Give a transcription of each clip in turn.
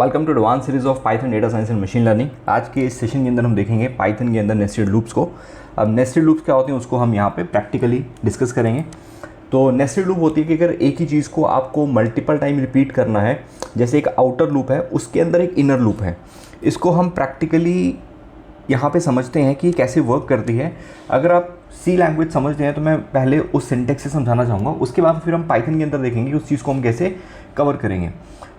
Welcome to advance series of Python data science and machine learning. आज के इस session के अंदर हम देखेंगे पाइथन के अंदर नेस्टेड लूप्स को। अब नेस्टेड लूप्स क्या होते हैं उसको हम यहाँ पे प्रैक्टिकली डिस्कस करेंगे। तो नेस्टेड लूप होती है कि अगर एक ही चीज़ को आपको मल्टीपल टाइम रिपीट करना है, जैसे एक आउटर लूप है उसके अंदर एक इनर लूप है, इसको हम प्रैक्टिकली यहाँ पे समझते हैं कि ये कैसे वर्क करती है। अगर आप सी लैंग्वेज समझते हैं तो मैं पहले उस सिंटेक्स से समझाना चाहूँगा, उसके बाद फिर हम पाइथन के अंदर देखेंगे उस चीज़ को हम कैसे कवर करेंगे।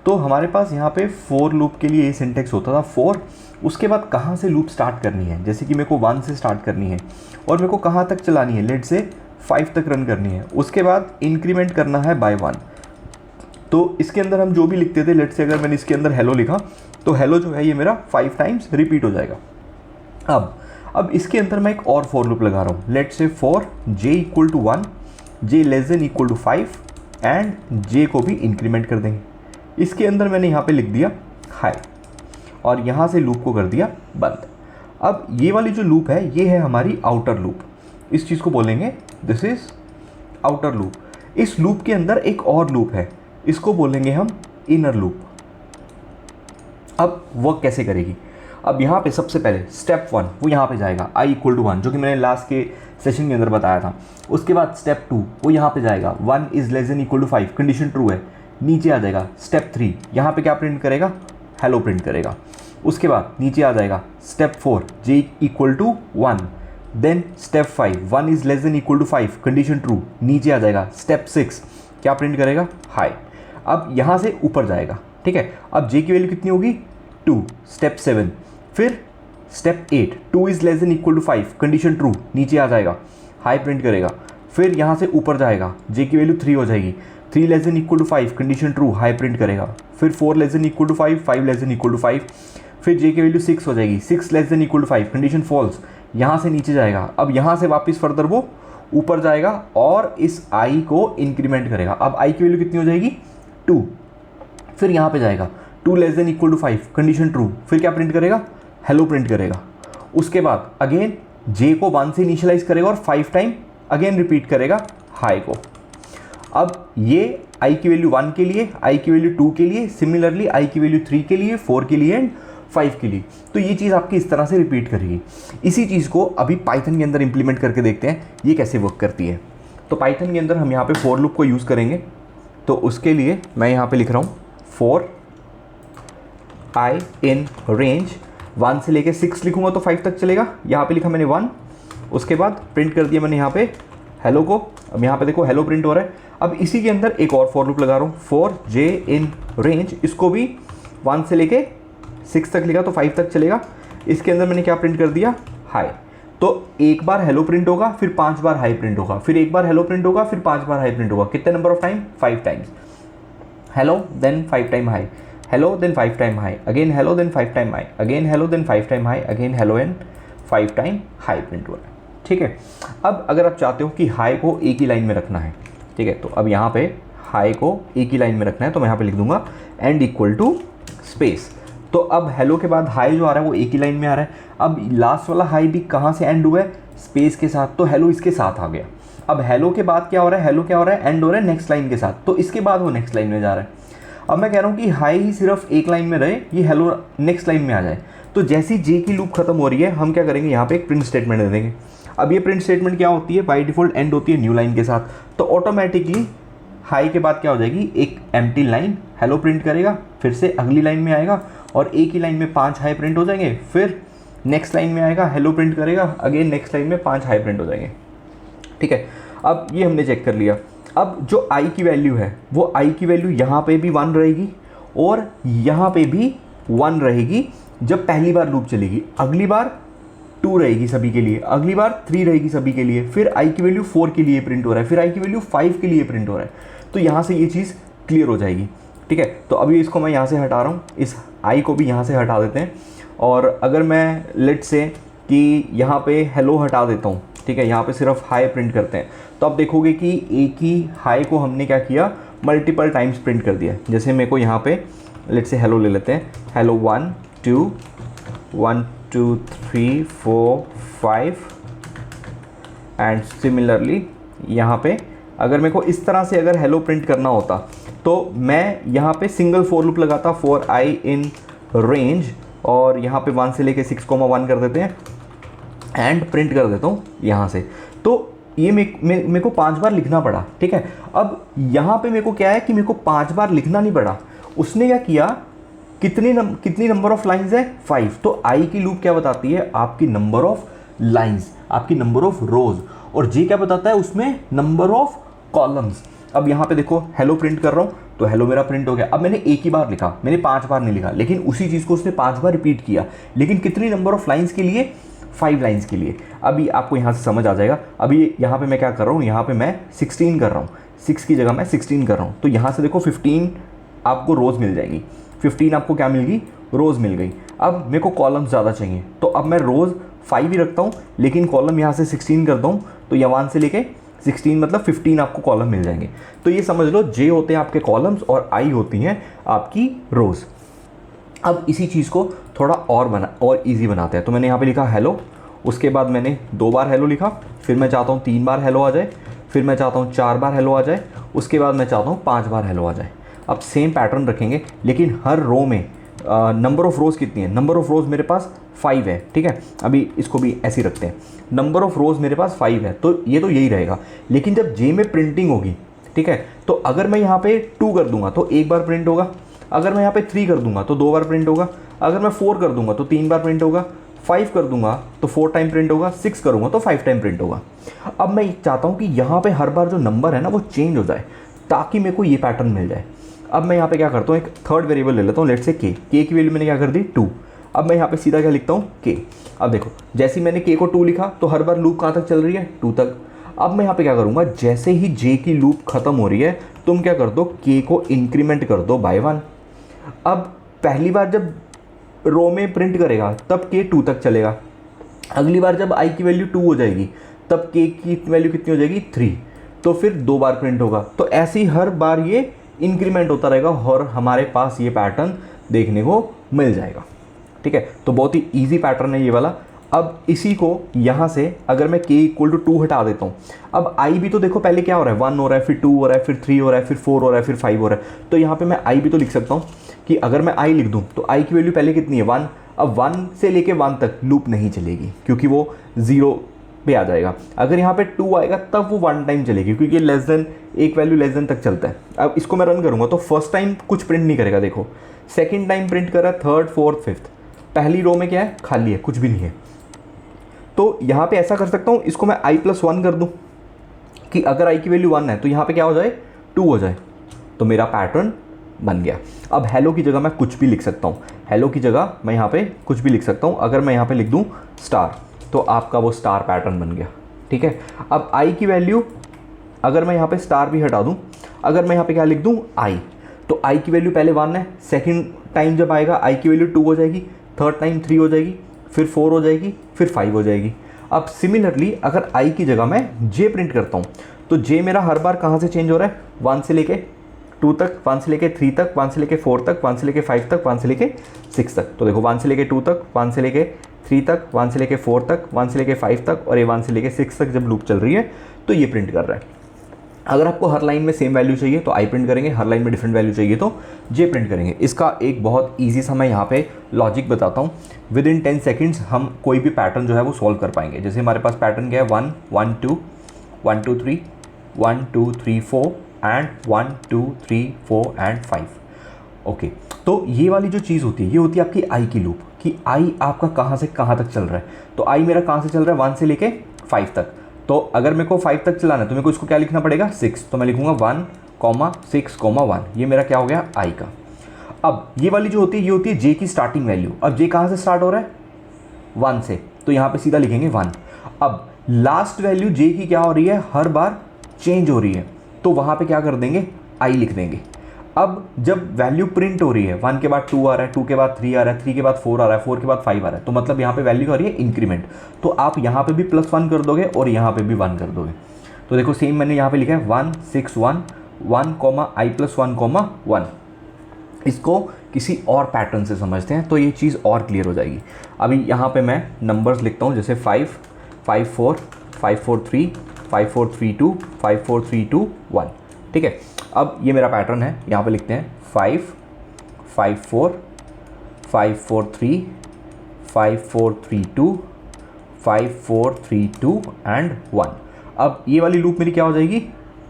तो हमारे पास यहाँ पे फॉर लूप के लिए ये सिंटेक्स होता था फॉर, उसके बाद कहाँ से लूप स्टार्ट करनी है, जैसे कि मेरे को 1 से स्टार्ट करनी है और मेरे को कहाँ तक चलानी है, लेट से 5 तक रन करनी है, उसके बाद इंक्रीमेंट करना है बाय 1। तो इसके अंदर हम जो भी लिखते थे, लेट से अगर मैंने इसके अंदर हेलो लिखा तो हेलो जो है ये मेरा 5 टाइम्स रिपीट हो जाएगा। अब इसके अंदर मैं एक और फॉर लूप लगा रहा हूँ, लेट से for j equal to 1, j less than equal to 5 and j को भी इंक्रीमेंट कर देंगे। इसके अंदर मैंने यहाँ पे लिख दिया हाई और यहाँ से लूप को कर दिया बंद। अब ये वाली जो लूप है ये है हमारी आउटर लूप, इस चीज़ को बोलेंगे दिस इज आउटर लूप। इस लूप के अंदर एक और लूप है, इसको बोलेंगे हम इनर लूप। अब वर्क कैसे करेगी, अब यहाँ पे सबसे पहले स्टेप 1 वो यहाँ पे जाएगा i इक्वल टू 1, जो कि मैंने लास्ट के सेशन के अंदर बताया था। उसके बाद स्टेप 2 वो यहाँ पे जाएगा 1 is less than equal to 5, condition true है, नीचे आ जाएगा। स्टेप 3 यहाँ पे क्या प्रिंट करेगा, हेलो प्रिंट करेगा। उसके बाद नीचे आ जाएगा step 4 j equal to 1, then step 5 1 is less than equal to 5, condition true, नीचे आ जाएगा। स्टेप 6 क्या प्रिंट करेगा, हाई। अब यहाँ से ऊपर जाएगा, ठीक है। अब j की वैल्यू कितनी होगी 2, स्टेप 7, फिर step 8 2 is less than equal to 5, condition true, नीचे आ जाएगा, हाई प्रिंट करेगा। फिर यहाँ से ऊपर जाएगा, j की वैल्यू 3 हो जाएगी, 3 less than equal to 5, condition true, hi print करेगा। फिर 4 less than equal to 5, 5 less than equal to 5, फिर j की वैल्यू 6 हो जाएगी, 6 less than equal to 5, condition false, यहाँ से नीचे जाएगा। अब यहाँ से वापस फर्दर वो ऊपर जाएगा और इस i को इंक्रीमेंट करेगा। अब i की वैल्यू कितनी हो जाएगी 2, फिर यहाँ पे जाएगा 2 less than equal to 5, condition true, फिर क्या प्रिंट करेगा, हेलो प्रिंट करेगा। उसके बाद अगेन j को 1 से इनिशियलाइज करेगा और 5 टाइम अगेन रिपीट करेगा हाई को। अब ये i की वैल्यू 1 के लिए, i की वैल्यू 2 के लिए, सिमिलरली i की वैल्यू 3 के लिए, 4 के लिए एंड 5 के लिए। तो ये चीज़ आपकी इस तरह से रिपीट करेगी। इसी चीज़ को अभी पाइथन के अंदर इंप्लीमेंट करके देखते हैं ये कैसे वर्क करती है। तो पाइथन के अंदर हम यहाँ पे फॉर लूप को यूज़ करेंगे। तो उसके लिए मैं यहाँ पे लिख रहा हूँ फॉर i इन रेंज 1 से लेके 6 लिखूंगा तो 5 तक चलेगा। यहाँ पे लिखा मैंने 1, उसके बाद प्रिंट कर दिया मैंने यहाँ पे हेलो को। अब यहाँ पे देखो हेलो प्रिंट हो रहा है। अब इसी के अंदर एक और फॉर लूप लगा रहा हूँ फॉर j इन रेंज, इसको भी 1 से लेके 6 तक लिखा तो 5 तक चलेगा। इसके अंदर मैंने क्या प्रिंट कर दिया, हाई। तो एक बार हेलो प्रिंट होगा, फिर 5 बार हाई प्रिंट होगा, फिर एक बार हेलो प्रिंट होगा, फिर 5 बार हाई प्रिंट होगा। कितने number of time, 5 times. Hello then 5 time hi, hello then 5 time hi, again hello then 5 time hi, again hello then 5 time hi, again hello and 5 time hi print हो रहा है, ठीक है। अब अगर आप चाहते हो कि हाई को एक ही लाइन में रखना है, ठीक है, तो अब यहाँ पे हाई को एक ही लाइन में रखना है, तो मैं यहाँ पे लिख दूंगा एंड इक्वल टू स्पेस। तो अब हेलो के बाद हाई जो आ रहा है वो एक ही लाइन में आ रहा है। अब लास्ट वाला हाई भी कहाँ से एंड हुआ है, स्पेस के साथ, तो हेलो इसके साथ आ गया। अब हेलो के बाद क्या हो रहा है, हेलो क्या हो रहा है, एंड हो रहा है नेक्स्ट लाइन के साथ, तो इसके बाद वो नेक्स्ट लाइन में जा रहा है। अब मैं कह रहा हूँ कि हाई ही सिर्फ एक लाइन में रहे, ये हेलो नेक्स्ट लाइन में आ जाए। तो जैसी j की लूप खत्म हो रही है हम क्या करेंगे, यहाँ पे एक प्रिंट स्टेटमेंट दे देंगे। अब ये प्रिंट स्टेटमेंट क्या होती है, बाय डिफॉल्ट एंड होती है न्यू लाइन के साथ। तो ऑटोमेटिकली हाई के बाद क्या हो जाएगी, एक एम्प्टी लाइन हेलो प्रिंट करेगा, फिर से अगली लाइन में आएगा और एक ही लाइन में 5 हाई प्रिंट हो जाएंगे, फिर नेक्स्ट लाइन में आएगा हेलो प्रिंट करेगा, अगेन नेक्स्ट लाइन में 5 हाई प्रिंट हो जाएंगे, ठीक है। अब ये हमने चेक कर लिया। अब जो i की वैल्यू है वो i की वैल्यू यहाँ पे भी 1 रहेगी और यहाँ पे भी 1 रहेगी जब पहली बार लूप चलेगी। अगली बार 2 रहेगी सभी के लिए, अगली बार 3 रहेगी सभी के लिए, फिर i की वैल्यू 4 के लिए प्रिंट हो रहा है, फिर i की वैल्यू 5 के लिए प्रिंट हो रहा है। तो यहाँ से ये चीज़ क्लियर हो जाएगी, ठीक है। तो अभी इसको मैं यहाँ से हटा रहा हूँ, इस i को भी यहाँ से हटा देते हैं। और अगर मैं लेट से कि यहाँ पे हेलो हटा देता हूँ, ठीक है, यहाँ पे सिर्फ हाई प्रिंट करते हैं, तो आप देखोगे कि एक ही हाई को हमने क्या किया, मल्टीपल टाइम्स प्रिंट कर दिया। जैसे मेरे को यहाँ पे लेट से हेलो ले लेते हैं, हेलो 1 2 1 2 3 4 5 एंड सिमिलरली यहाँ पे अगर मेरे को इस तरह से अगर हेलो प्रिंट करना होता तो मैं यहाँ पे सिंगल फॉर लूप लगाता फॉर आई इन रेंज, और यहाँ पे 1 से लेके 6,1 कर देते हैं एंड प्रिंट कर देता हूँ यहाँ से। तो ये मेरे को 5 बार लिखना पड़ा, ठीक है। अब यहाँ पे मेरे को क्या है कि मेरे को 5 बार लिखना नहीं पड़ा, उसने क्या किया, कितनी नंबर ऑफ लाइंस है 5। तो आई की लूप क्या बताती है, आपकी नंबर ऑफ लाइंस, आपकी नंबर ऑफ रोज, और जे क्या बताता है उसमें नंबर ऑफ कॉलम्स। अब यहाँ पे देखो हेलो प्रिंट कर रहा हूँ तो हेलो मेरा प्रिंट हो गया। अब मैंने एक ही बार लिखा, मैंने 5 बार नहीं लिखा, लेकिन उसी चीज़ को उसने 5 बार रिपीट किया, लेकिन कितनी नंबर ऑफ लाइंस के लिए, 5 लाइंस के लिए। अभी आपको यहाँ से समझ आ जाएगा। अभी यहाँ पे मैं क्या कर रहा हूँ, यहाँ पे मैं 16 कर रहा हूँ, 6 की जगह मैं 16 कर रहा हूँ। तो यहाँ से देखो 15 आपको रोज़ मिल जाएगी, 15 आपको क्या मिल गई, रोज़ मिल गई। अब मेरे को कॉलम ज़्यादा चाहिए, तो अब मैं रोज़ 5 ही रखता हूँ, लेकिन कॉलम यहाँ से 16 करता हूँ, तो यहाँ 1 से लेके 16 मतलब 15 आपको कॉलम मिल जाएंगे। तो ये समझ लो जे होते हैं आपके कॉलम्स और आई होती हैं आपकी रोज़। अब इसी चीज़ को थोड़ा और ईजी बनाते हैं। तो मैंने यहाँ पे लिखा हेलो, उसके बाद मैंने 2 बार हेलो लिखा, फिर मैं चाहता हूँ 3 बार हेलो आ जाए, फिर मैं चाहता हूँ 4 बार हेलो आ जाए, उसके बाद मैं चाहता हूँ 5 बार हेलो आ जाए। अब सेम पैटर्न रखेंगे, लेकिन हर रो में नंबर ऑफ़ रोज़ कितनी है, नंबर ऑफ़ रोज़ मेरे पास 5 है, ठीक है। अभी इसको भी ऐसे ही रखते हैं, नंबर ऑफ़ रोज़ मेरे पास 5 है, तो ये तो यही रहेगा। लेकिन जब जे में प्रिंटिंग होगी, ठीक है, तो अगर मैं यहाँ पे 2 कर दूंगा तो 1 बार प्रिंट होगा, अगर मैं यहाँ पे 3 कर दूंगा तो 2 बार प्रिंट होगा, अगर मैं 4 कर दूंगा तो 3 बार प्रिंट होगा, 5 कर दूंगा तो 4 टाइम प्रिंट होगा, 6 करूँगा तो 5 टाइम प्रिंट होगा। अब मैं चाहता हूँ कि यहाँ पे हर बार जो नंबर है ना वो चेंज हो जाए, ताकि मेरे को ये पैटर्न मिल जाए। अब मैं यहाँ पे क्या करता हूँ, एक थर्ड वेरिएबल ले लेता हूँ, लेट से के की वैल्यू मैंने क्या कर दी 2। अब मैं यहाँ पे सीधा क्या लिखता हूँ के। अब देखो जैसे ही मैंने के को 2 लिखा तो हर बार लूप कहाँ तक चल रही है, 2 तक। अब मैं यहाँ पे क्या करूँगा, जैसे ही जे की लूप खत्म हो रही है तुम क्या कर दो, के को इंक्रीमेंट कर दो बाय 1। अब पहली बार जब रो में प्रिंट करेगा तब के 2 तक चलेगा, अगली बार जब आई की वैल्यू 2 हो जाएगी तब के की वैल्यू कितनी हो जाएगी 3, तो फिर 2 बार प्रिंट होगा। तो ऐसे ही हर बार ये इंक्रीमेंट होता रहेगा और हमारे पास ये पैटर्न देखने को मिल जाएगा, ठीक है। तो बहुत ही ईजी पैटर्न है ये वाला। अब इसी को यहाँ से अगर मैं k = 2 हटा देता हूँ, अब i भी तो देखो पहले क्या हो रहा है, 1 हो रहा है, फिर 2 हो रहा है, फिर 3 हो रहा है, फिर 4 हो रहा है, फिर 5 हो रहा है। तो यहाँ पे मैं i भी तो लिख सकता हूँ कि अगर मैं i लिख दूँ तो i की वैल्यू पहले कितनी है 1। अब 1 से लेके 1 तक लूप नहीं चलेगी क्योंकि वो 0 पे आ जाएगा। अगर यहाँ पे 2 आएगा तब वो 1 टाइम चलेगी, क्योंकि लेस देन एक वैल्यू लेस देन तक चलता है। अब इसको मैं रन करूँगा तो फर्स्ट टाइम कुछ प्रिंट नहीं करेगा, देखो सेकंड टाइम प्रिंट कर रहा है, थर्ड फोर्थ फिफ्थ, पहली रो में क्या है, खाली है, कुछ भी नहीं है। तो यहाँ पे ऐसा कर सकता हूँ, इसको मैं i+1 कर दूँ कि अगर i की वैल्यू 1 है तो यहाँ पे क्या हो जाए 2 हो जाए, तो मेरा पैटर्न बन गया। अब हेलो की जगह मैं कुछ भी लिख सकता हूँ, हेलो की जगह मैं यहाँ पे कुछ भी लिख सकता हूँ। अगर मैं यहाँ पे लिख दूँ स्टार तो आपका वो स्टार पैटर्न बन गया, ठीक है। अब i की वैल्यू अगर मैं यहाँ पे स्टार भी हटा दूँ, अगर मैं यहाँ पे क्या लिख दूँ i, तो i की वैल्यू पहले 1 है, सेकंड टाइम जब आएगा i की वैल्यू 2 हो जाएगी, थर्ड टाइम 3 हो जाएगी, फिर 4 हो जाएगी, फिर 5 हो जाएगी। अब सिमिलरली अगर i की जगह मैं j प्रिंट करता हूँ तो j मेरा हर बार कहाँ से चेंज हो रहा है, 1 से लेके 2 तक, 1 से लेके 3 तक, 1 से लेके 4 तक, 1 से लेके 5 तक, 1 से लेके 6 तक। तो देखो 1 से लेके 2 तक, 1 से लेके 3 तक, 1 से लेके 4 तक, 1 से लेके 5 तक, और ये 1 से लेके 6 तक जब लूप चल रही है तो ये प्रिंट कर रहा है। अगर आपको हर लाइन में सेम वैल्यू चाहिए तो i प्रिंट करेंगे, हर लाइन में डिफरेंट वैल्यू चाहिए तो j प्रिंट करेंगे। इसका एक बहुत ईजी सा मैं यहाँ पे लॉजिक बताता हूँ। विद इन 10 सेकेंड्स हम कोई भी पैटर्न जो है वो सॉल्व कर पाएंगे। जैसे हमारे पास पैटर्न क्या है 1 1 2 1 2 3 1 2 3 4 एंड 1 2 3 4 एंड 5। ओके, तो ये वाली जो चीज़ होती है ये होती है आपकी i की लूप, कि i आपका कहाँ से कहाँ तक चल रहा है। तो i मेरा कहाँ से चल रहा है 1 से लेके 5 तक। तो अगर मेरे को 5 तक चलाना है तो मेरे को इसको क्या लिखना पड़ेगा 6, तो मैं लिखूंगा 1, 6, 1। ये मेरा क्या हो गया i का। अब ये वाली जो होती है ये होती है j की स्टार्टिंग वैल्यू। अब j कहाँ से स्टार्ट हो रहा है 1 से, तो यहाँ पे सीधा लिखेंगे 1। अब लास्ट वैल्यू j की क्या हो रही है, हर बार चेंज हो रही है, तो वहाँ पे क्या कर देंगे i लिख देंगे। अब जब वैल्यू प्रिंट हो रही है 1 के बाद 2 आ रहा है, 2 के बाद 3 आ रहा है, 3 के बाद 4 आ रहा है, 4 के बाद 5 आ रहा है, तो मतलब यहाँ पे वैल्यू आ रही है इंक्रीमेंट। तो आप यहाँ पे भी +1 कर दोगे और यहाँ पे भी 1 कर दोगे। तो देखो सेम मैंने यहाँ पे लिखा है 1 6 1 1 i+1 1। इसको किसी और पैटर्न से समझते हैं तो ये चीज़ और क्लियर हो जाएगी। अभी यहाँ पे मैं नंबर्स लिखता हूँ, जैसे 5 5 4 5 4 3 5 4 3 2 5 4 3 2 1। ठीक है, अब ये मेरा पैटर्न है, यहाँ पे लिखते हैं 5 5 4 5 4 3 5 4 3 2 5 4 3 2 एंड 1। अब ये वाली लूप मेरी क्या हो जाएगी,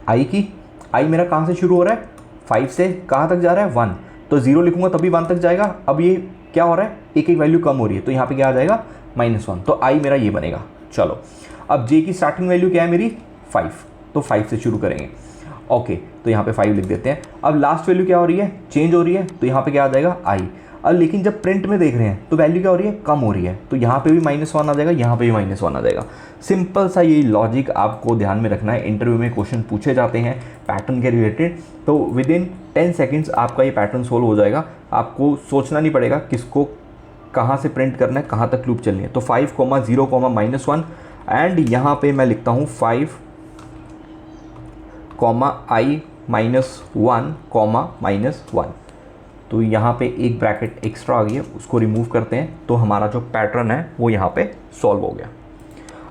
आई की। आई मेरा कहाँ से शुरू हो रहा है, 5 से कहाँ तक जा रहा है, 1। तो 0 लिखूंगा तभी 1 तक जाएगा। अब ये क्या हो रहा है, एक एक वैल्यू कम हो रही है, तो यहाँ पे क्या आ जाएगा -1। तो आई मेरा ये बनेगा। चलो, अब जे की स्टार्टिंग वैल्यू क्या है मेरी 5, तो 5 से शुरू करेंगे। ओके, तो यहाँ पे 5 लिख देते हैं। अब लास्ट वैल्यू क्या हो रही है, चेंज हो रही है, तो यहाँ पे क्या आ जाएगा आई। अब लेकिन जब प्रिंट में देख रहे हैं तो वैल्यू क्या हो रही है, कम हो रही है, तो यहाँ पे भी -1 आ जाएगा, यहाँ पे भी -1 आ जाएगा। सिंपल सा ये लॉजिक आपको ध्यान में रखना है। इंटरव्यू में क्वेश्चन पूछे जाते हैं पैटर्न के रिलेटेड, तो विद इन 10 सेकेंड्स आपका ये पैटर्न सोल्व हो जाएगा। आपको सोचना नहीं पड़ेगा किसको कहाँ से प्रिंट करना है, कहाँ तक लूप चलनी है। तो 5 0 -1 एंड यहाँ पे मैं लिखता हूँ 5 I -1 -1। तो यहाँ पे एक ब्रैकेट एक्स्ट्रा आ गई है, उसको रिमूव करते हैं, तो हमारा जो पैटर्न है वो यहाँ पे सॉल्व हो गया।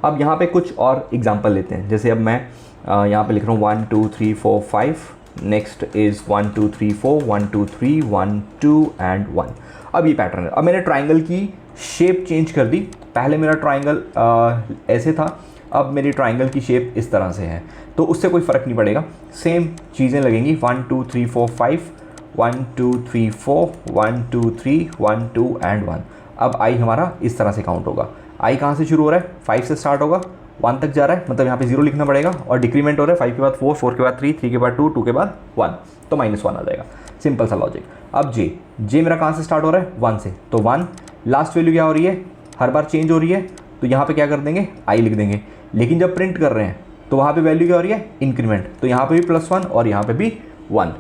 अब यहाँ पे कुछ और एग्जांपल लेते हैं। जैसे अब मैं यहाँ पे लिख रहा हूँ 1 2 3 4 5, नेक्स्ट इज़ 1 2 3 4 1 2 3 1 2 एंड 1। अब ये पैटर्न है। अब मैंने ट्राइंगल की शेप चेंज कर दी। पहले मेरा ट्राइंगल ऐसे था, अब मेरी ट्राइंगल की शेप इस तरह से है, तो उससे कोई फ़र्क नहीं पड़ेगा, सेम चीज़ें लगेंगी। 1 2 3 4 5 1 2 3 4 1 2 3 1 2 एंड 1। अब आई हमारा इस तरह से काउंट होगा। आई कहाँ से शुरू हो रहा है, 5 से स्टार्ट होगा, 1 तक जा रहा है, मतलब यहाँ पे 0 लिखना पड़ेगा, और डिक्रीमेंट हो रहा है 5 के बाद 4 4 के बाद 3 3 के बाद 2 2 के बाद 1, तो -1 आ जाएगा। सिंपल सा लॉजिक। अब जे मेरा कहाँ से स्टार्ट हो रहा है, 1 से, तो 1। लास्ट वैल्यू क्या हो रही है, हर बार चेंज हो रही है, तो यहाँ पे क्या कर देंगे, आई लिख देंगे। लेकिन जब प्रिंट कर रहे हैं तो वहाँ पे वैल्यू क्या हो रही है, इंक्रीमेंट, तो यहाँ पे भी +1 और यहाँ पे भी 1।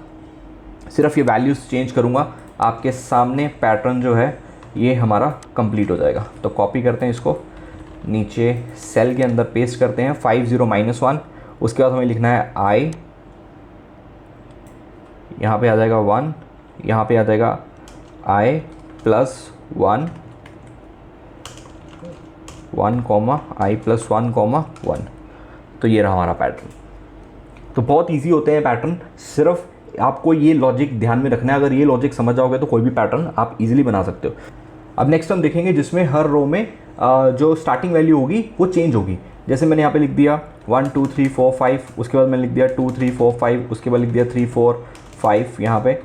सिर्फ ये वैल्यूज़ चेंज करूँगा, आपके सामने पैटर्न जो है ये हमारा कंप्लीट हो जाएगा। तो कॉपी करते हैं इसको, नीचे सेल के अंदर पेस्ट करते हैं 5 0 -1। उसके बाद हमें लिखना है आई, यहाँ पे आ जाएगा 1, यहाँ पे आ जाएगा आई +1 1 I +1 1। तो ये रहा हमारा पैटर्न। तो बहुत इजी होते हैं पैटर्न, सिर्फ आपको ये लॉजिक ध्यान में रखना है। अगर ये लॉजिक समझ जाओगे तो कोई भी पैटर्न आप इजीली बना सकते हो। अब नेक्स्ट हम देखेंगे जिसमें हर रो में जो स्टार्टिंग वैल्यू होगी वो चेंज होगी। जैसे मैंने यहाँ पे लिख दिया 1 2 3 4 5, उसके बाद मैंने लिख दिया 2 3 4 5, उसके बाद लिख दिया 3 4 5 यहाँ पे,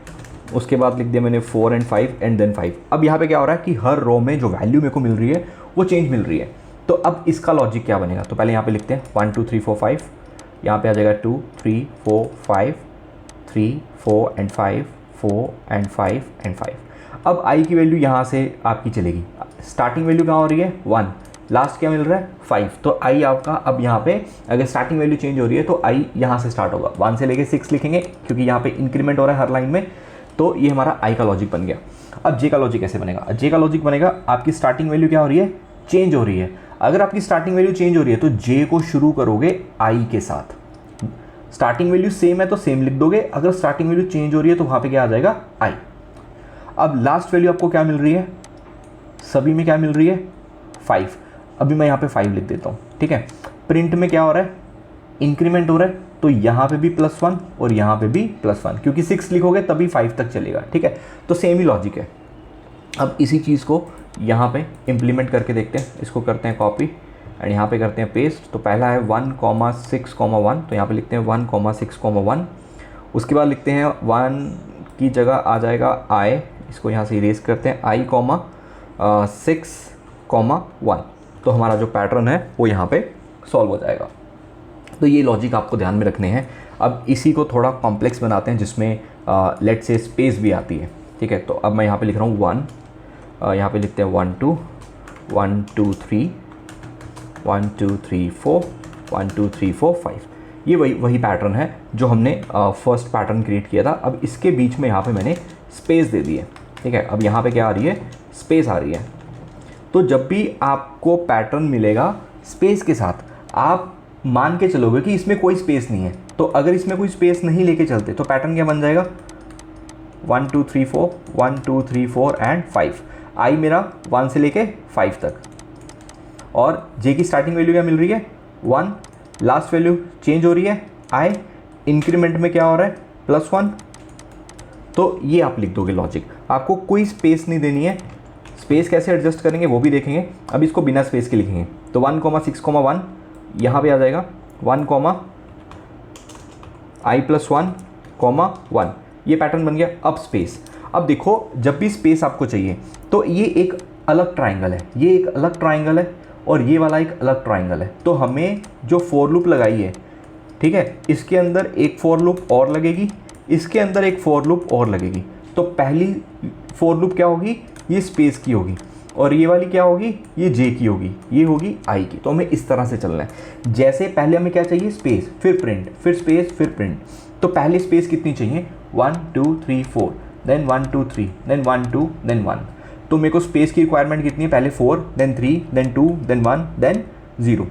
उसके बाद लिख दिया मैंने 4 एंड 5 एंड देन 5। अब यहाँ पे क्या हो रहा है कि हर रो में जो वैल्यू मेरे को मिल रही है वो चेंज मिल रही है। तो अब इसका लॉजिक क्या बनेगा, तो पहले यहाँ पे लिखते हैं 1 2 3 4 5, यहाँ पे आ जाएगा 2 3 4 5 3 4 एंड 5 4 एंड 5 एंड 5। अब आई की वैल्यू यहाँ से आपकी चलेगी, स्टार्टिंग वैल्यू कहाँ हो रही है 1, लास्ट क्या मिल रहा है 5, तो आई आपका अब यहाँ पे अगर स्टार्टिंग वैल्यू चेंज हो रही है तो आई यहाँ से स्टार्ट होगा, 1 से लेके 6 लिखेंगे क्योंकि यहाँ पे इंक्रीमेंट हो रहा है हर लाइन में। तो ये हमारा आई का लॉजिक बन गया। अब जे का लॉजिक कैसे बनेगा, जे का लॉजिक बनेगा आपकी स्टार्टिंग वैल्यू क्या हो रही है, चेंज हो रही है। अगर आपकी स्टार्टिंग वैल्यू चेंज हो रही है तो जे को शुरू करोगे आई के साथ। स्टार्टिंग वैल्यू सेम है तो सेम लिख दोगे, अगर स्टार्टिंग वैल्यू चेंज हो रही है तो वहाँ पे क्या आ जाएगा आई। अब लास्ट वैल्यू आपको क्या मिल रही है, सभी में क्या मिल रही है 5, अभी मैं यहाँ पे 5 लिख देता हूँ। ठीक है, प्रिंट में क्या हो रहा है, इंक्रीमेंट हो रहा है, तो यहाँ पे भी +1 और यहाँ पे भी +1, क्योंकि 6 लिखोगे तभी 5 तक चलेगा। ठीक है, तो सेम ही लॉजिक है। अब इसी चीज़ को यहाँ पे इम्प्लीमेंट करके देखते हैं। इसको करते हैं कॉपी एंड यहाँ पे करते हैं पेस्ट। तो पहला है 1 6 1, तो यहाँ पे लिखते हैं 1 6 1। उसके बाद लिखते हैं 1 की जगह आ जाएगा आई, इसको यहाँ से इरेज करते हैं I 6 1। तो हमारा जो पैटर्न है वो यहाँ पे सॉल्व हो जाएगा। तो ये लॉजिक आपको ध्यान में रखने हैं। अब इसी को थोड़ा कॉम्प्लेक्स बनाते हैं जिसमें लेट से स्पेस भी आती है। ठीक है, तो अब मैं यहाँ पे लिख रहा हूँ 1, यहाँ पे लिखते हैं 1 2 1 2 3 1 2 3 4 1 2 3 4 5। ये वही पैटर्न है जो हमने फर्स्ट पैटर्न क्रिएट किया था। अब इसके बीच में यहाँ पे मैंने स्पेस दे दी है। ठीक है, अब यहाँ पे क्या आ रही है, स्पेस आ रही है। तो जब भी आपको पैटर्न मिलेगा स्पेस के साथ, आप मान के चलोगे कि इसमें कोई स्पेस नहीं है। तो अगर इसमें कोई स्पेस नहीं लेके चलते तो पैटर्न क्या बन जाएगा 1 2 3 4 1 2 3 4 एंड 5। आई मेरा 1 से लेके 5 तक, और जे की स्टार्टिंग वैल्यू क्या मिल रही है 1, लास्ट वैल्यू चेंज हो रही है आई, इंक्रीमेंट में क्या हो रहा है +1, तो ये आप लिख दोगे लॉजिक। आपको कोई स्पेस नहीं देनी है, स्पेस कैसे एडजस्ट करेंगे वो भी देखेंगे। अब इसको बिना स्पेस के लिखेंगे तो 1,6,1 यहाँ पे आ जाएगा 1, i+1, 1, ये पैटर्न बन गया। अब स्पेस, अब देखो जब भी स्पेस आपको चाहिए तो ये एक अलग ट्राइंगल है, ये एक अलग ट्राइंगल है और ये वाला एक अलग ट्राइंगल है। तो हमें जो फॉर लूप लगाई है, ठीक है, इसके अंदर एक फॉर लूप और लगेगी, इसके अंदर एक फॉर लूप और लगेगी। तो पहली फॉर लूप क्या होगी, ये स्पेस की होगी, और ये वाली क्या होगी, ये जे की होगी, ये होगी आई की। तो हमें इस तरह से चलना है। जैसे पहले हमें क्या चाहिए स्पेस, फिर प्रिंट, फिर स्पेस, फिर प्रिंट। तो पहले स्पेस कितनी चाहिए 1 2 3 4, देन 1 2 3, देन 1 2, देन 1। तो मेरे को स्पेस की रिक्वायरमेंट कितनी है, पहले 4, देन 3, देन 2, देन 1, देन 0।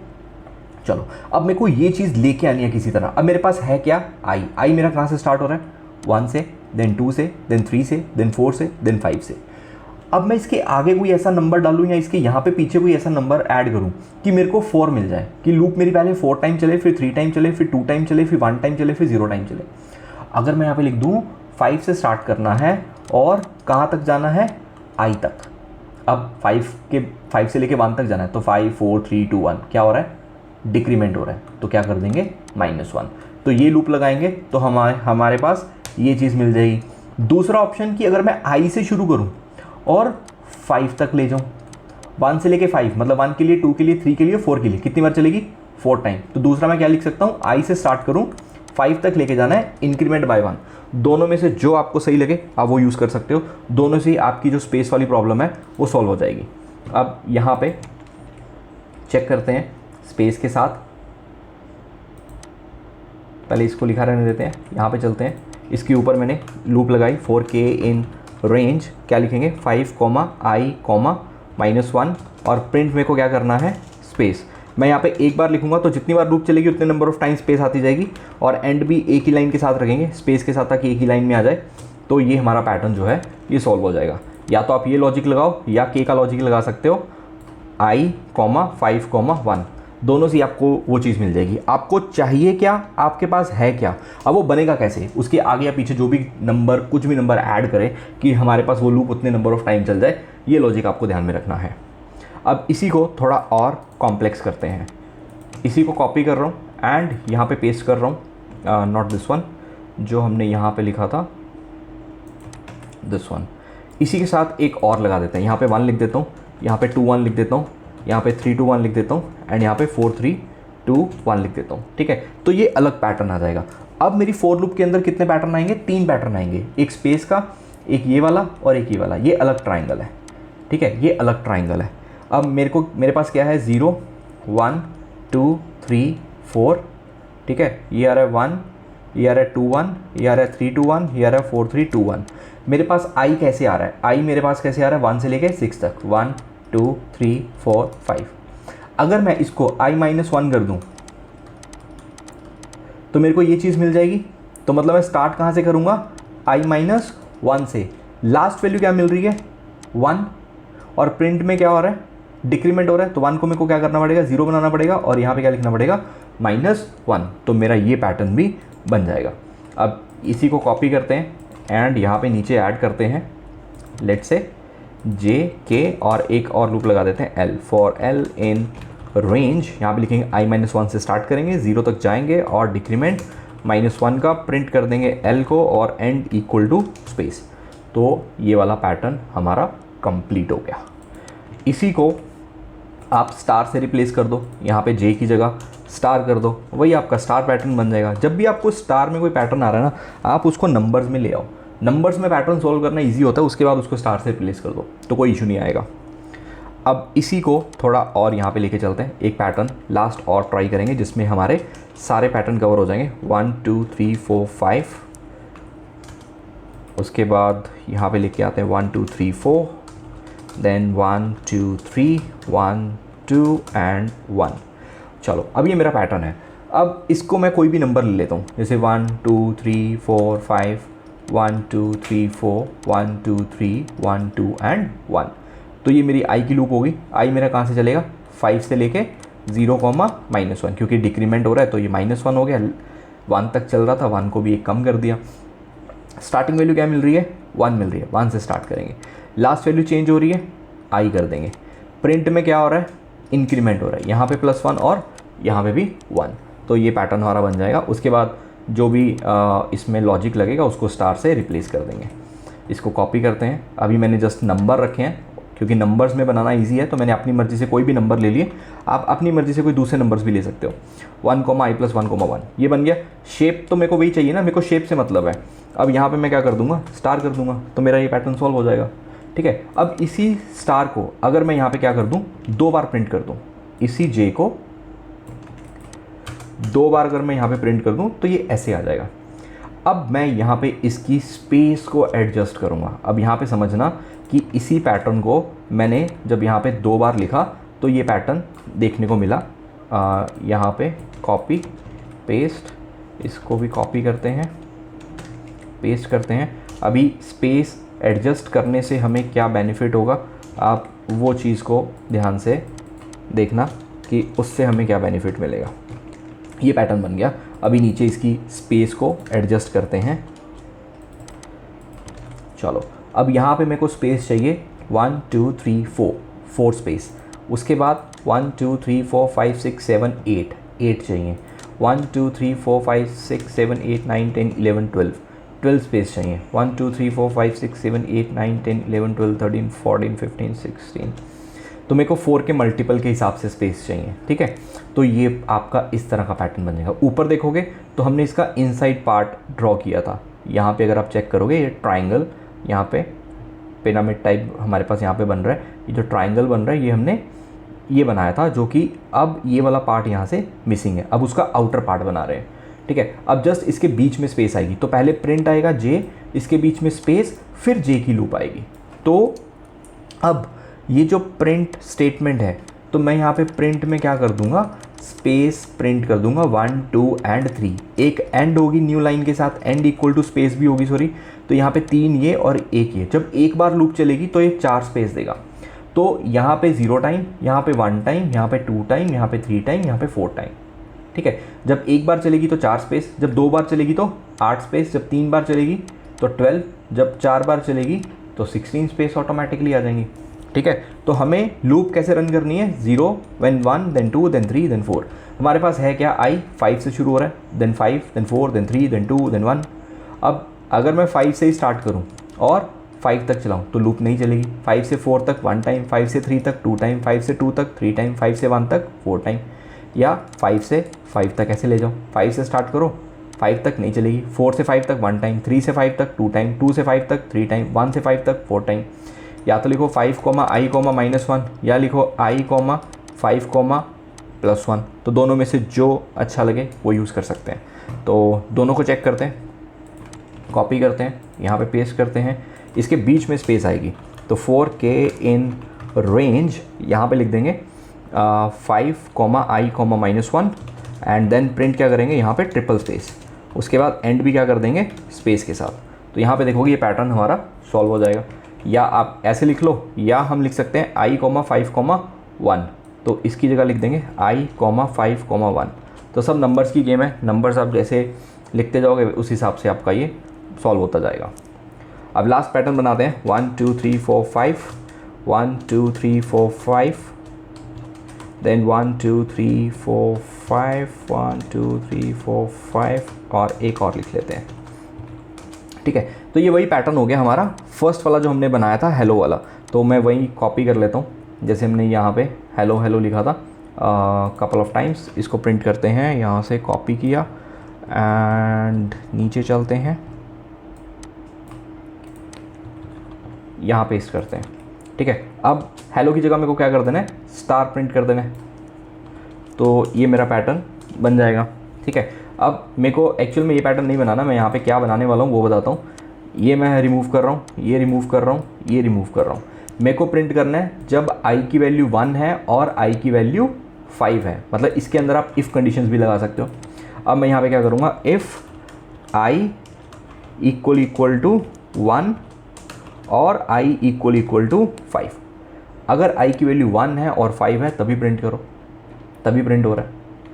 चलो अब मेरे को ये चीज़ लेके आनी है किसी तरह। अब मेरे पास है क्या आई मेरा कहाँ से स्टार्ट हो रहा है 1 से, देन 2 से, देन 3 से, देन 4 से, देन 5 से। अब मैं इसके आगे कोई ऐसा नंबर डालूं या इसके यहाँ पे पीछे कोई ऐसा नंबर ऐड करूं कि मेरे को 4 मिल जाए, कि लूप मेरी पहले 4 टाइम चले, फिर 3 टाइम चले, फिर 2 टाइम चले, फिर 1 टाइम चले, फिर 0 टाइम चले। अगर मैं यहाँ पे लिख दूँ 5 से स्टार्ट करना है और कहाँ तक जाना है आई तक। अब 5 से लेके 1 तक जाना है, तो 5 4 3 2 1 क्या हो रहा है, डिक्रीमेंट हो रहा है। तो क्या कर देंगे -1। तो ये लूप लगाएंगे तो हमारे पास ये चीज़ मिल जाएगी। दूसरा ऑप्शन कि अगर मैं आई से शुरू करूँ और 5 तक ले जाऊँ, 1 से लेके 5, मतलब 1 के लिए, 2 के लिए, 3 के लिए, 4 के लिए, कितनी बार चलेगी 4 टाइम। तो दूसरा मैं क्या लिख सकता हूँ, आई से स्टार्ट करूँ, 5 तक लेके जाना है, इंक्रीमेंट बाय 1। दोनों में से जो आपको सही लगे आप वो यूज़ कर सकते हो। दोनों से ही आपकी जो स्पेस वाली प्रॉब्लम है वो सॉल्व हो जाएगी। अब यहाँ पे चेक करते हैं स्पेस के साथ, पहले इसको लिखा रहने देते हैं, यहाँ पे चलते हैं। इसके ऊपर मैंने लूप लगाई 4k इन रेंज, क्या लिखेंगे 5, i, -1, और प्रिंट मेरे को क्या करना है स्पेस। मैं यहाँ पे एक बार लिखूंगा तो जितनी बार लूप चलेगी उतने नंबर ऑफ टाइम स्पेस आती जाएगी, और एंड भी एक ही लाइन के साथ रखेंगे स्पेस के साथ ताकि एक ही लाइन में आ जाए। तो ये हमारा पैटर्न जो है ये सॉल्व हो जाएगा। या तो आप ये लॉजिक लगाओ या के का लॉजिक लगा सकते हो, i, 5, 1, दोनों से आपको वो चीज़ मिल जाएगी। आपको चाहिए क्या, आपके पास है क्या, अब वो बनेगा कैसे, उसके आगे या पीछे जो भी नंबर, कुछ भी नंबर ऐड करें कि हमारे पास वो लूप उतने नंबर ऑफ टाइम चल जाए, ये लॉजिक आपको ध्यान में रखना है। अब इसी को थोड़ा और कॉम्प्लेक्स करते हैं। इसी को कॉपी कर रहा हूँ एंड यहाँ पे पेस्ट कर रहा हूँ, नॉट दिस वन, जो हमने यहाँ पे लिखा था दिस वन। इसी के साथ एक और लगा देते हैं, यहाँ पे 1 लिख देता हूँ, यहाँ पे 2 1 लिख देता हूँ, यहाँ पे 3 2 1 लिख देता हूँ, एंड यहाँ पे 4 3 2 1 लिख देता हूँ। ठीक है, तो ये अलग पैटर्न आ जाएगा। अब मेरी फॉर लूप के अंदर कितने पैटर्न आएंगे, 3 पैटर्न आएंगे, एक स्पेस का, एक ये वाला और एक ये वाला। ये अलग ट्राइंगल है, ठीक है, ये अलग ट्राइंगल है। अब मेरे पास क्या है 0 1 2 3 4, ठीक है, ये आ रहा है 1, ये आ रहा है 2 1, ये आ रहा है 3 2 1, ये आ रहा है 4 3 2 1। मेरे पास आई कैसे आ रहा है, आई मेरे पास कैसे आ रहा है 1 से लेके 6 तक, 1 2 3 4 5। अगर मैं इसको i-1 कर दूं तो मेरे को ये चीज़ मिल जाएगी। तो मतलब मैं स्टार्ट कहाँ से करूँगा, i-1 से। लास्ट वैल्यू क्या मिल रही है 1, और प्रिंट में क्या हो रहा है, डिक्रीमेंट हो रहा है। तो 1 को मेरे को क्या करना पड़ेगा, 0 बनाना पड़ेगा, और यहाँ पे क्या लिखना पड़ेगा -1। तो मेरा ये पैटर्न भी बन जाएगा। अब इसी को कॉपी करते हैं एंड यहाँ पे नीचे ऐड करते हैं, लेट्स से जे के, और एक और लूप लगा देते हैं L, for L in range. यहाँ पे लिखेंगे i-1 से स्टार्ट करेंगे, 0 तक जाएंगे और डिक्रीमेंट -1 का प्रिंट कर देंगे एल को, और एंड इक्वल टू स्पेस। तो ये वाला पैटर्न हमारा कंप्लीट हो गया। इसी को आप स्टार से रिप्लेस कर दो, यहाँ पे जे की जगह स्टार कर दो, वही आपका स्टार पैटर्न बन जाएगा। जब भी आपको स्टार में कोई पैटर्न आ रहा है ना, आप उसको नंबर्स में ले आओ, नंबर्स में पैटर्न सॉल्व करना इजी होता है, उसके बाद उसको स्टार से रिप्लेस कर दो तो कोई इशू नहीं आएगा। अब इसी को थोड़ा और यहाँ पे लेके चलते हैं, एक पैटर्न लास्ट और ट्राई करेंगे जिसमें हमारे सारे पैटर्न कवर हो जाएंगे, 1 2 3 4 5। उसके बाद यहाँ पे लेके आते हैं 1 2 3 4, देन 1 2 3 1 2 एंड 1। चलो अब ये मेरा पैटर्न है। अब इसको मैं कोई भी नंबर ले लेता हूँ, जैसे 1 2 3 4 5, 1 2 3 4 1 2 3 1 2 एंड 1। तो ये मेरी आई की लूप होगी। आई मेरा कहाँ से चलेगा, 5 से लेके 0, -1, क्योंकि डिक्रीमेंट हो रहा है तो ये -1 हो गया, 1 तक चल रहा था, 1 को भी एक कम कर दिया। स्टार्टिंग वैल्यू क्या मिल रही है, 1 मिल रही है, 1 से स्टार्ट करेंगे। लास्ट वैल्यू चेंज हो रही है, आई कर देंगे। प्रिंट में क्या हो रहा है, इंक्रीमेंट हो रहा है, यहाँ पे +1 और यहाँ पे भी 1, तो ये पैटर्न हमारा बन जाएगा। उसके बाद जो भी इसमें लॉजिक लगेगा उसको स्टार से रिप्लेस कर देंगे। इसको कॉपी करते हैं। अभी मैंने जस्ट नंबर रखे हैं क्योंकि नंबर्स में बनाना इजी है, तो मैंने अपनी मर्ज़ी से कोई भी नंबर ले लिए। आप अपनी मर्ज़ी से कोई दूसरे नंबर्स भी ले सकते हो। 1, i + 1, 1 ये बन गया। शेप तो मेरे को वही चाहिए ना, मेरे को शेप से मतलब है। अब यहाँ पे मैं क्या कर दूंगा, स्टार कर दूंगा, तो मेरा ये पैटर्न सॉल्व हो जाएगा। ठीक है, अब इसी स्टार को अगर मैं यहाँ पे क्या कर दूँ, 2 बार प्रिंट कर दूँ, इसी जे को 2 बार अगर मैं यहाँ पे प्रिंट कर दूँ तो ये ऐसे आ जाएगा। अब मैं यहाँ पे इसकी स्पेस को एडजस्ट करूँगा। अब यहाँ पे समझना कि इसी पैटर्न को मैंने जब यहाँ पे 2 बार लिखा तो ये पैटर्न देखने को मिला। यहाँ पे कॉपी पेस्ट, इसको भी कॉपी करते हैं, पेस्ट करते हैं। अभी स्पेस एडजस्ट करने से हमें क्या बेनिफिट होगा, आप वो चीज़ को ध्यान से देखना कि उससे हमें क्या बेनिफिट मिलेगा। ये पैटर्न बन गया। अभी नीचे इसकी स्पेस को एडजस्ट करते हैं। चलो, अब यहाँ पे मेरे को स्पेस चाहिए 1 2 3 4 स्पेस। उसके बाद 1 2 3 4 5 6 7 8 चाहिए। 1 2 3 4 5 6 7 8 9 10 11 12 स्पेस चाहिए। 1 2 3 4 5 6 7 8 9 10 11 12 13 14 15 16, तो मेरे को 4 के मल्टीपल के हिसाब से स्पेस चाहिए। ठीक है, तो ये आपका इस तरह का पैटर्न बन जाएगा। ऊपर देखोगे तो हमने इसका इनसाइड पार्ट ड्रॉ किया था। यहाँ पे अगर आप चेक करोगे, ये ट्राइंगल यहाँ पे पिरामिड टाइप हमारे पास यहाँ पे बन रहा है। ये जो ट्राइंगल बन रहा है ये हमने ये बनाया था, जो कि अब ये वाला पार्ट यहाँ से मिसिंग है। अब उसका आउटर पार्ट बना रहे हैं। ठीक है, अब जस्ट इसके बीच में स्पेस आएगी, तो पहले प्रिंट आएगा जे, इसके बीच में स्पेस, फिर जे की लूप आएगी। तो अब ये जो प्रिंट स्टेटमेंट है, तो मैं यहाँ पे प्रिंट में क्या कर दूंगा, स्पेस प्रिंट कर दूंगा 1 2 एंड 3। एक एंड होगी न्यू लाइन के साथ, एंड इक्वल टू स्पेस भी होगी, सॉरी। तो यहाँ पे 3 ये और 1 ये। जब एक बार लूप चलेगी तो ये 4 स्पेस देगा। तो यहाँ पे 0 टाइम, यहाँ पे 1 टाइम, यहाँ पे 2 टाइम, यहाँ पे 3 टाइम, यहाँ पे 4 टाइम। ठीक है, जब एक बार चलेगी तो 4 स्पेस, जब 2 बार चलेगी तो 8 स्पेस, जब 3 बार चलेगी तो 12, जब 4 बार चलेगी तो 16 स्पेस ऑटोमेटिकली आ जाएंगी। ठीक है, तो हमें लूप कैसे रन करनी है, 0 when 1 then 2 then 3 then 4। हमारे पास है क्या, i 5 से शुरू हो रहा है, then 5 then 4 then 3 then 2 then 1। अब अगर मैं 5 से ही स्टार्ट करूं और 5 तक चलाऊं तो लूप नहीं चलेगी। 5 से 4 तक 1 टाइम, 5 से 3 तक 2 टाइम, 5 से 2 तक 3 टाइम, 5 से 1 तक 4 टाइम, या 5 से 5 तक ऐसे ले जाओ। 5 से स्टार्ट करो, 5 तक नहीं चलेगी, 4 से 5 तक 1 टाइम, 3 से 5 तक 2 टाइम, 2 से 5 तक 3 टाइम, 1 से 5 तक 4 टाइम। या तो लिखो 5, i, -1, या लिखो i, 5, +1। तो दोनों में से जो अच्छा लगे वो यूज़ कर सकते हैं। तो दोनों को चेक करते हैं, कॉपी करते हैं, यहाँ पे पेस्ट करते हैं। इसके बीच में स्पेस आएगी, तो 4k इन रेंज यहाँ पे लिख देंगे 5, i, -1, एंड देन प्रिंट क्या करेंगे, यहाँ पे ट्रिपल स्पेस। उसके बाद एंड भी क्या कर देंगे, स्पेस के साथ। तो यहाँ पे देखोगे ये पैटर्न हमारा सॉल्व हो जाएगा। या आप ऐसे लिख लो, या हम लिख सकते हैं i, 5, 1। तो इसकी जगह लिख देंगे i, 5, 1। तो सब नंबर्स की गेम है। नंबर्स आप जैसे लिखते जाओगे उस हिसाब से आपका ये सॉल्व होता जाएगा। अब लास्ट पैटर्न बनाते हैं, 1 2 3 4 5, 1 2 3 4 5, देन 1 2 3 4 5, 1 2 3 4 5, और एक और लिख लेते हैं। ठीक है, तो ये वही पैटर्न हो गया हमारा फर्स्ट वाला जो हमने बनाया था, हेलो वाला। तो मैं वही कॉपी कर लेता हूँ, जैसे हमने यहाँ पे हेलो हेलो लिखा था कपल ऑफ टाइम्स। इसको प्रिंट करते हैं, यहाँ से कॉपी किया एंड नीचे चलते हैं, यहाँ पेस्ट करते हैं। ठीक है, अब हेलो की जगह मेरे को क्या कर देना है, स्टार प्रिंट कर देना है। तो ये मेरा पैटर्न बन जाएगा। ठीक है, अब मेरे को एक्चुअल में ये पैटर्न नहीं बनाना, मैं यहाँ पे क्या बनाने वाला हूँ वो बताता हूँ। ये मैं रिमूव कर रहा हूँ, ये रिमूव कर रहा हूँ, ये रिमूव कर रहा हूँ। मेरे को प्रिंट करना है जब i की वैल्यू 1 है और i की वैल्यू 5 है, मतलब इसके अंदर आप इफ़ कंडीशंस भी लगा सकते हो। अब मैं यहाँ पे क्या करूँगा, इफ़ i इक्वल टू 1 और i इक्वल टू 5। अगर i की वैल्यू 1 है और 5 है तभी प्रिंट करो। तभी प्रिंट हो रहा है,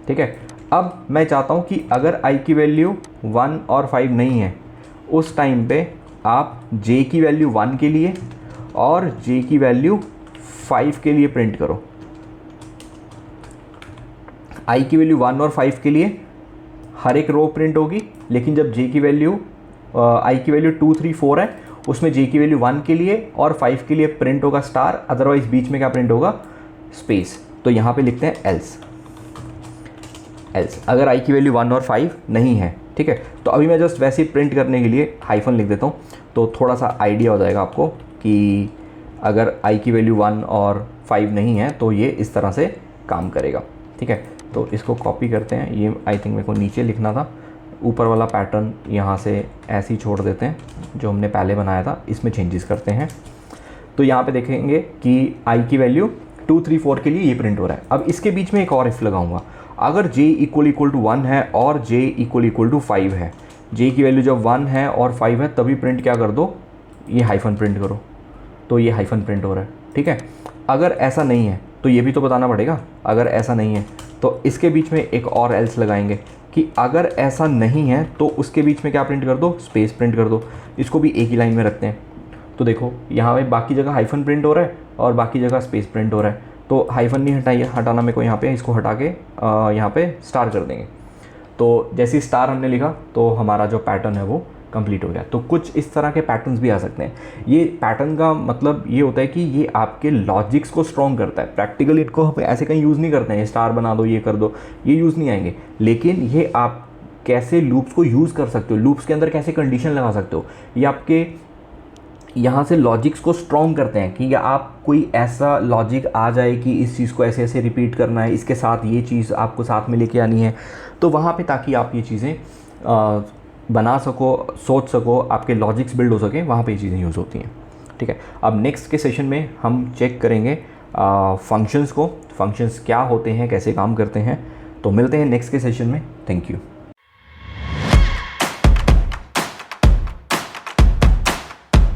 ठीक है। अब मैं चाहता हूँ कि अगर i की वैल्यू 1 और 5 नहीं है, उस टाइम पे आप j की वैल्यू 1 के लिए और j की वैल्यू 5 के लिए प्रिंट करो। i की वैल्यू 1 और 5 के लिए हर एक रो प्रिंट होगी, लेकिन जब j की वैल्यू i की वैल्यू 2 3 4 है, उसमें j की वैल्यू 1 के लिए और 5 के लिए प्रिंट होगा स्टार, अदरवाइज बीच में क्या प्रिंट होगा, स्पेस। तो यहाँ पे लिखते हैं एल्स अगर i की वैल्यू 1 और 5 नहीं है, ठीक है। तो अभी मैं जस्ट वैसे ही प्रिंट करने के लिए हाइफन लिख देता हूँ, तो थोड़ा सा आइडिया हो जाएगा आपको कि अगर i की वैल्यू 1 और 5 नहीं है तो ये इस तरह से काम करेगा, ठीक है। तो इसको कॉपी करते हैं, ये आई थिंक मेरे को नीचे लिखना था, ऊपर वाला पैटर्न यहाँ से ऐसे ही छोड़ देते हैं जो हमने पहले बनाया था, इसमें चेंजेस करते हैं। तो यहाँ पे देखेंगे कि i की वैल्यू 2 3 4 के लिए ये प्रिंट हो रहा है। अब इसके बीच में एक और इफ़ लगाऊंगा, अगर j इक्वल टू 1 है और j इक्वल टू 5 है, j की वैल्यू जब 1 है और 5 है तभी प्रिंट क्या कर दो, ये हाइफन प्रिंट करो, तो ये हाइफन प्रिंट हो रहा है, ठीक है। अगर ऐसा नहीं है तो ये भी तो बताना पड़ेगा, अगर ऐसा नहीं है तो इसके बीच में एक और एल्स लगाएंगे कि अगर ऐसा नहीं है तो उसके बीच में क्या प्रिंट कर दो, स्पेस प्रिंट कर दो। इसको भी एक ही लाइन में रखते हैं। तो देखो यहाँ पे बाकी जगह हाइफन प्रिंट हो रहा है और बाकी जगह स्पेस प्रिंट हो रहा है, तो हाइफन नहीं हटाना मेरे को यहाँ पे, इसको हटा के यहाँ पे स्टार कर देंगे। तो जैसे ही स्टार हमने लिखा तो हमारा जो पैटर्न है वो कंप्लीट हो गया। तो कुछ इस तरह के पैटर्न्स भी आ सकते हैं। ये पैटर्न का मतलब ये होता है कि ये आपके लॉजिक्स को स्ट्रॉन्ग करता है। प्रैक्टिकली इनको हम ऐसे कहीं यूज़ नहीं करते हैं, स्टार बना दो, ये कर दो, ये यूज़ नहीं आएंगे। लेकिन ये आप कैसे लूप्स को यूज़ कर सकते हो, लूप्स के अंदर कैसे कंडीशन लगा सकते हो, ये आपके यहाँ से लॉजिक्स को स्ट्रॉन्ग करते हैं कि आप कोई ऐसा लॉजिक आ जाए कि इस चीज़ को ऐसे ऐसे रिपीट करना है, इसके साथ ये चीज़ आपको साथ में लेके आनी है, तो वहाँ पे ताकि आप ये चीज़ें बना सको, सोच सको, आपके लॉजिक्स बिल्ड हो सके, वहाँ पे ये चीज़ें यूज़ होती हैं, ठीक है। अब नेक्स्ट के सेशन में हम चेक करेंगे फंक्शंस को, फंक्शंस क्या होते हैं, कैसे काम करते हैं। तो मिलते हैं नेक्स्ट के सेशन में। Thank you.